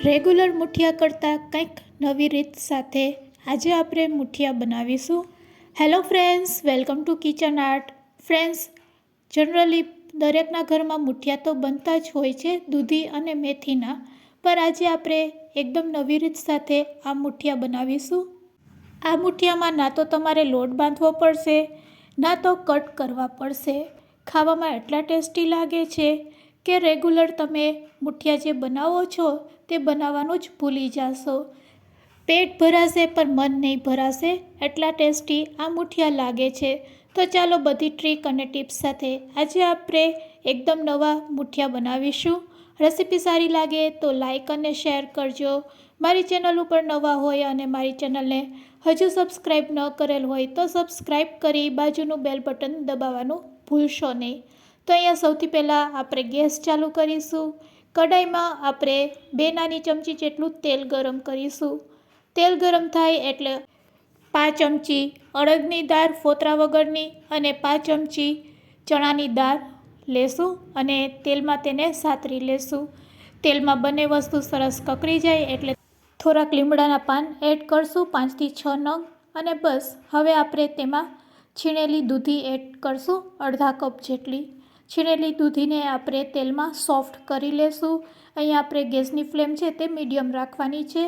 Regular muthiya કરતાં કંઈક નવી રીત સાથે આજે આપણે મુઠિયા બનાવીશું. Hello friends, welcome to kitchen art. Friends, generally દરેકના ઘરમાં મુઠિયા તો બનતા જ હોય છે દૂધી અને મેથીના, પર આજે આપણે એકદમ નવી રીત સાથે આ મુઠિયા બનાવીશું. આ મુઠિયામાં ના તો તમારે લોટ બાંધવો પડશે, ના તો કટ કરવા પડશે. ખાવામાં એટલા ટેસ્ટી લાગે છે કે રેગ્યુલર તમે મુઠિયા જે બનાવો છો તે બનાવવાનું જ ભૂલી જશો. પેટ ભરાશે પણ મન નહીં ભરાશે, એટલા ટેસ્ટી આ મુઠિયા લાગે છે. તો ચાલો બધી ટ્રીક અને ટિપ્સ સાથે આજે આપણે એકદમ નવા મુઠિયા બનાવીશું. રેસીપી સારી લાગે તો લાઈક અને શેર કરજો. મારી ચેનલ ઉપર નવા હોય અને મારી ચેનલને હજુ સબસ્ક્રાઈબ ન કરેલ હોય તો સબસ્ક્રાઈબ કરી બાજુનું બેલ બટન દબાવવાનું ભૂલશો નહીં. તો અહીંયા સૌથી પહેલાં આપણે ગેસ ચાલુ કરીશું. કઢાઈમાં આપણે 2 નાની ચમચી જેટલું તેલ ગરમ કરીશું. તેલ ગરમ થાય એટલે 5 ચમચી અડદની દાળ ફોતરા વગરની અને 5 ચમચી ચણાની દાળ લેશું અને તેલમાં તેને સાતરી લેશું. તેલમાં બંને વસ્તુ સરસ કકળી જાય એટલે થોડાક લીમડાના પાન એડ કરશું, 5 થી 6 નંગ. અને બસ હવે આપણે તેમાં છીણેલી દૂધી એડ કરશું, અડધા કપ જેટલી. છીણેલી દૂધીને આપણે તેલમાં સોફ્ટ કરી લેશું. અહીંયા આપણે ગેસની ફ્લેમ છે તે મીડિયમ રાખવાની છે.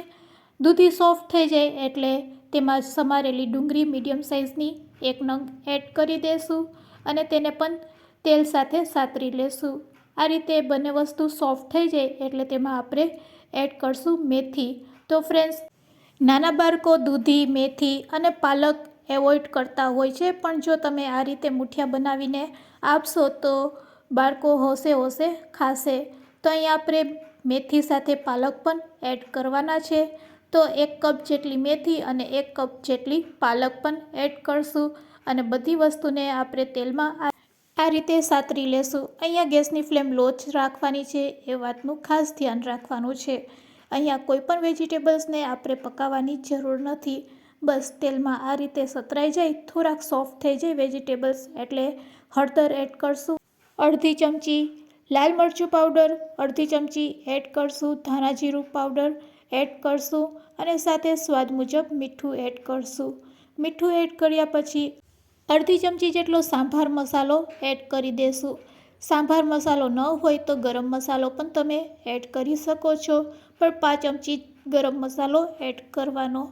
દૂધી સોફ્ટ થઈ જાય એટલે તેમાં સમારેલી ડુંગળી મીડિયમ સાઇઝની 1 નંગ એડ કરી દેશું અને તેને પણ તેલ સાથે સાતરી લેશું. આ રીતે બંને વસ્તુ સોફ્ટ થઈ જાય એટલે તેમાં આપણે એડ કરશું મેથી. તો ફ્રેન્ડ્સ, નાના બાળકો દૂધી, મેથી અને પાલક એવોઇડ કરતા હોય છે, પણ જો તમે આ રીતે મુઠિયા બનાવીને આપશો તો બાળકો હોશે હોશે ખાશે. તો અહીંયા આપણે મેથી સાથે પાલક પણ એડ કરવાના છે. તો 1 કપ જેટલી મેથી અને 1 કપ જેટલી પાલક પણ એડ કરશું અને બધી વસ્તુને આપણે તેલમાં આ રીતે સાતરી લેશું. અહીંયા ગેસની ફ્લેમ લો જ રાખવાની છે, એ વાતનું ખાસ ધ્યાન રાખવાનું છે. અહીંયા કોઈ પણ વેજીટેબલ્સને આપણે પકાવવાની જરૂર નથી. બસ તેલમાં આ રીતે સતરાઈ જાય, થોડાક સોફ્ટ થઈ જાય વેજીટેબલ્સ એટલે હળદર એડ કરશું, અડધી ચમચી લાલ મરચું પાવડર, અડધી ચમચી એડ કરશું ધાણા જીરું પાવડર એડ કરશું અને સાથે સ્વાદ મુજબ મીઠું એડ કરશું. મીઠું એડ કર્યા પછી અડધી ચમચી જેટલો સાંભાર મસાલો એડ કરી દેશું. સાંભાર મસાલો ન હોય તો ગરમ મસાલો પણ તમે એડ કરી શકો છો, પણ 5 ચમચી ગરમ મસાલો એડ કરવાનો.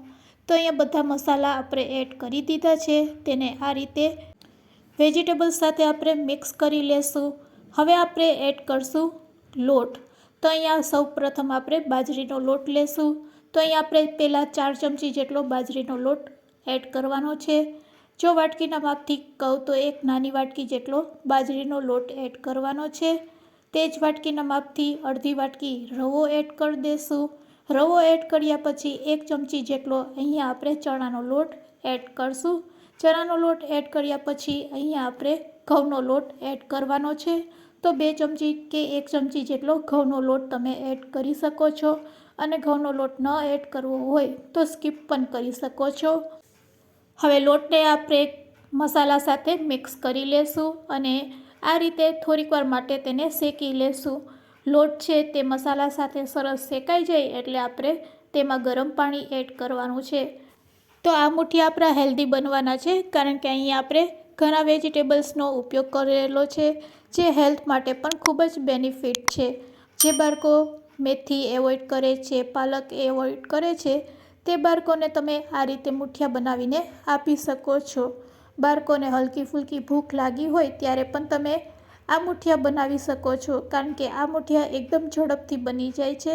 તો અહીંયા બધા મસાલા આપણે એડ કરી દીધા છે. તેને આ રીતે વેજીટેબલ્સ સાથે આપણે મિક્સ કરી લેશું. હવે આપણે એડ કરશું લોટ. તો અહીંયા સૌ પ્રથમ આપણે બાજરીનો લોટ લેશું. તો અહીંયા આપણે પહેલાં 4 ચમચી જેટલો બાજરીનો લોટ એડ કરવાનો છે. જો વાટકીના માપથી કહું તો 1 નાની વાટકી જેટલો બાજરીનો લોટ એડ કરવાનો છે. તે જ વાટકીના માપથી અડધી વાટકી રવો એડ કરી દેશું. રવો એડ કર્યા પછી 1 ચમચી જેટલો અહીંયા આપણે ચણાનો લોટ એડ કરશું. ચણાનો લોટ એડ કર્યા પછી અહીંયા આપણે ઘઉંનો લોટ એડ કરવાનો છે. તો 2 ચમચી કે 1 ચમચી જેટલો ઘઉંનો લોટ તમે એડ કરી શકો છો અને ઘઉંનો લોટ ન એડ કરવો હોય તો સ્કીપ પણ કરી શકો છો. હવે લોટને આપણે મસાલા સાથે મિક્સ કરી લેશું અને આ રીતે થોડીક વાર માટે તેને શેકી લેશું. લોટ છે તે મસાલા સાથે સરસ શેકાઈ જાય એટલે આપણે તેમાં ગરમ પાણી એડ કરવાનું છે. તો આ મુઠિયા આપણા હેલ્ધી બનવાના છે, કારણ કે અહીંયા આપણે ઘણા વેજીટેબલ્સનો ઉપયોગ કરેલો છે જે હેલ્થ માટે પણ ખૂબ જ બેનિફિટ છે. જે બાળકો મેથી એવોઇડ કરે છે, પાલક એવોઇડ કરે છે, તે બાળકોને તમે આ રીતે મુઠિયા બનાવીને આપી શકો છો. બાળકોને હલકી ફૂલકી ભૂખ લાગી હોય ત્યારે પણ તમે આ મુઠિયા બનાવી શકો છો, કારણ કે આ મુઠિયા એકદમ ઝડપથી બની જાય છે.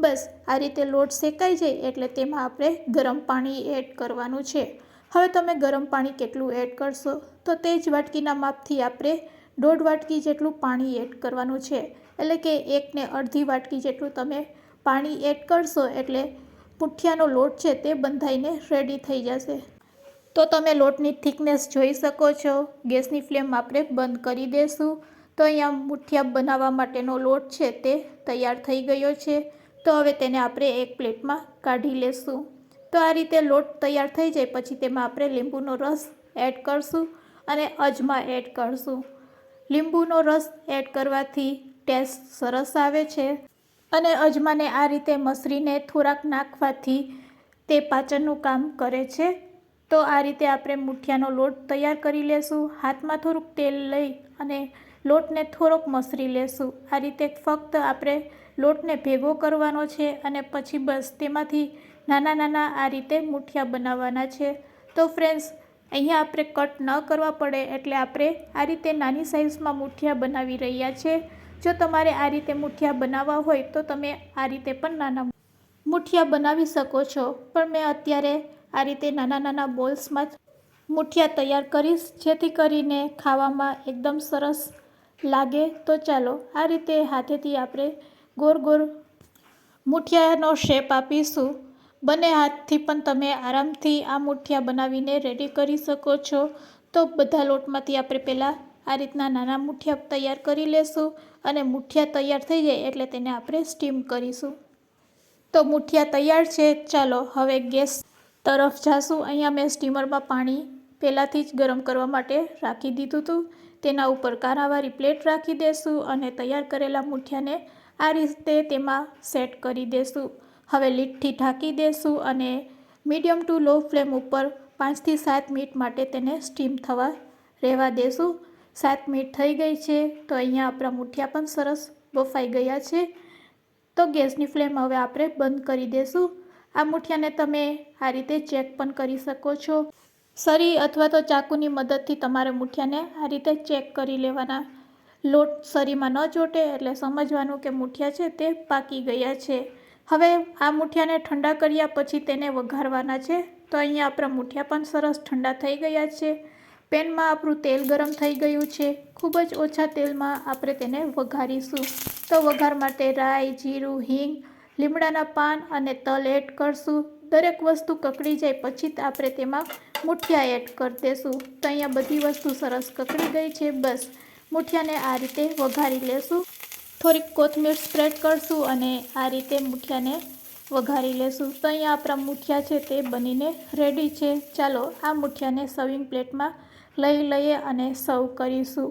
બસ આ રીતે લોટ શેકાઈ જાય એટલે તેમાં આપણે ગરમ પાણી એડ કરવાનું છે. હવે તમે ગરમ પાણી કેટલું એડ કરશો તો તે જ વાટકીના માપથી આપણે 1.5 વાટકી જેટલું પાણી એડ કરવાનું છે. એટલે કે 1 ને અડધી વાટકી જેટલું તમે પાણી એડ કરશો એટલે મુઠિયાનો લોટ છે તે બંધાઈને રેડી થઈ જશે. તો તમે લોટની થિકનેસ જોઈ શકો છો. ગેસની ફ્લેમ આપણે બંધ કરી દઈશું. તો અહીંયા મુઠિયા બનાવવા માટેનો લોટ છે તે તૈયાર થઈ ગયો છે. તો હવે તેને આપણે એક પ્લેટમાં કાઢી લેશું. તો આ રીતે લોટ તૈયાર થઈ જાય પછી તેમાં આપણે લીંબુનો રસ એડ કરશું અને અજમા એડ કરશું. લીંબુનો રસ એડ કરવાથી ટેસ્ટ સરસ આવે છે. અને અજમાને આ રીતે મસરીને થોડાક નાખવાથી તે પાચનનું કામ કરે છે। તો આ રીતે આપણે મુઠિયાનો લોટ તૈયાર કરી લેશું। હાથમાં થોડુંક તેલ લઈ અને લોટને થોડોક મસરી લેશું। આ રીતે ફક્ત આપણે લોટને ભેગો કરવાનો છે અને પછી બસ તેમાંથી નાના નાના આ રીતે મુઠિયા બનાવવાના છે। તો ફ્રેન્ડ્સ, અહીંયા આપણે કટ ન કરવા પડે એટલે આપણે આ રીતે નાની સાઇઝમાં મુઠિયા બનાવી રહ્યા છે। જો તમારે આ રીતે મુઠિયા બનાવવા હોય તો તમે આ રીતે પણ નાના મુઠિયા બનાવી શકો છો, પણ મેં અત્યારે આ રીતે નાના નાના બોલ્સમાં જ મુઠિયા તૈયાર કરીશ, જેથી કરીને ખાવામાં એકદમ સરસ લાગે। તો ચાલો આ રીતે હાથેથી આપણે ગોળ ગોળ મુઠિયાનો શેપ આપીશું। બંને હાથથી પણ તમે આરામથી આ મુઠિયા બનાવીને રેડી કરી શકો છો। તો બધા લોટમાંથી આપણે પહેલાં આ રીતના નાના મુઠિયા તૈયાર કરી લેશું અને મુઠિયા તૈયાર થઈ જાય એટલે તેને આપણે સ્ટીમ કરીશું। તો મુઠિયા તૈયાર છે, ચાલો હવે ગેસ તરફ જાશું। અહીંયા મેં સ્ટીમરમાં પાણી પહેલાંથી જ ગરમ કરવા માટે રાખી દીધું હતું। તેના ઉપર કારાવાળી પ્લેટ રાખી દેશું અને તૈયાર કરેલા મુઠિયાને આ રીતે તેમાં સેટ કરી દેશું। હવે લીડથી ઢાંકી દેશું અને મીડિયમ ટુ લો ફ્લેમ ઉપર 5 થી 7 મિનિટ માટે તેને સ્ટીમ થવા રહેવા દેશું। 7 મિનિટ થઈ ગઈ છે, તો અહીંયા આપણા મુઠિયા પણ સરસ બફાઈ ગયા છે। તો ગેસની ફ્લેમ હવે આપણે બંધ કરી દેશું। આ મુઠિયાને તમે આ રીતે ચેક પણ કરી શકો છો। સરી અથવા તો ચાકુની મદદથી તમારે મુઠિયાને આ રીતે ચેક કરી લેવાના। લોટ સરીમાં ન ચોંટે એટલે સમજવાનું કે મુઠિયા છે તે પાકી ગયા છે। હવે આ મુઠિયાને ઠંડા કર્યા પછી તેને વઘારવાના છે। તો અહીંયા આપણા મુઠિયા પણ સરસ ઠંડા થઈ ગયા છે। પેનમાં આપણું તેલ ગરમ થઈ ગયું છે। ખૂબ જ ઓછા તેલમાં આપણે તેને વઘારીશું। તો વઘાર માટે રાઈ, જીરું, હિંગ, લીમડાના પાન અને તલ એડ કરશું। દરેક વસ્તુ કકડી જાય પછી જ આપણે તેમાં મુઠિયા એડ કરી દઈશું। તો અહીંયા બધી વસ્તુ સરસ કકડી ગઈ છે। બસ મુઠિયાને આ રીતે વઘારી લેશું। થોડીક કોથમીર સ્પ્રેડ કરશું અને આ રીતે મુઠિયાને વઘારી લેશું। તો અહીંયા આપણા મુઠિયા છે તે બનીને રેડી છે। ચાલો આ મુઠિયાને સર્વિંગ પ્લેટમાં લઈ લઈએ અને સર્વ કરીશું।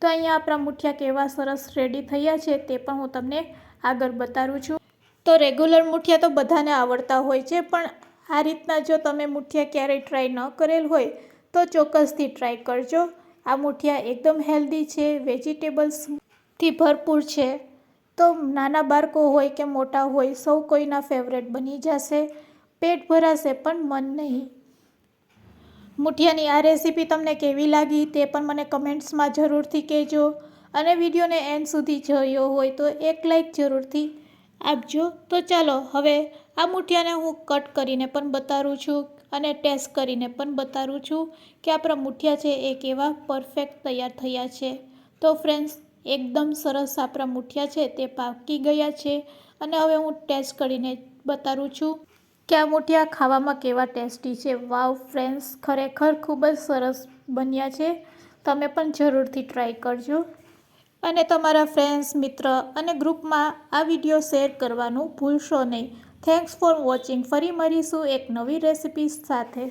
તો અહીંયા આપણા મુઠિયા કેવા સરસ રેડી થયા છે તે પણ હું તમને આગળ બતાવું છું। તો રેગ્યુલર મુઠિયા તો બધાને આવડતા હોય છે, પણ આ રીતના જો તમે મુઠિયા ક્યારેય ટ્રાય ન કરેલ હોય તો ચોક્કસથી ટ્રાય કરજો। આ મુઠિયા એકદમ હેલ્ધી છે, વેજીટેબલ્સથી ભરપૂર છે। તો નાના બાળકો હોય કે મોટા હોય સૌ કોઈના ફેવરેટ બની જશે। પેટ ભરાશે પણ મન નહીં। મુઠિયાની આ રેસીપી તમને કેવી લાગી તે પણ મને કમેન્ટ્સમાં જરૂરથી કહેજો અને વિડીયોને એન્ડ સુધી જોયો હોય તો એક લાઈક જરૂરથી આપજો। તો ચાલો હવે આ મુઠિયાને હું કટ કરીને પણ બતાવું છું અને ટેસ્ટ કરીને પણ બતાવું છું કે આપણા મુઠિયા છે એ કેવા પરફેક્ટ તૈયાર થયા છે। તો ફ્રેન્ડ્સ, એકદમ સરસ આપણા મુઠિયા છે તે પાકી ગયા છે અને હવે હું ટેસ્ટ કરીને બતાવું છું કે આ મુઠિયા ખાવામાં કેવા ટેસ્ટી છે। વાવ ફ્રેન્ડ્સ, ખરેખર ખૂબ જ સરસ બન્યા છે। તમે પણ જરૂરથી ટ્રાય કરજો અને તમારા ફ્રેન્ડ્સ, મિત્ર અને ગ્રુપમાં આ વિડીયો શેર કરવાનું ભૂલશો નહીં। Thanks for watching. ફરી મળીશું એક નવી રેસીપી સાથે।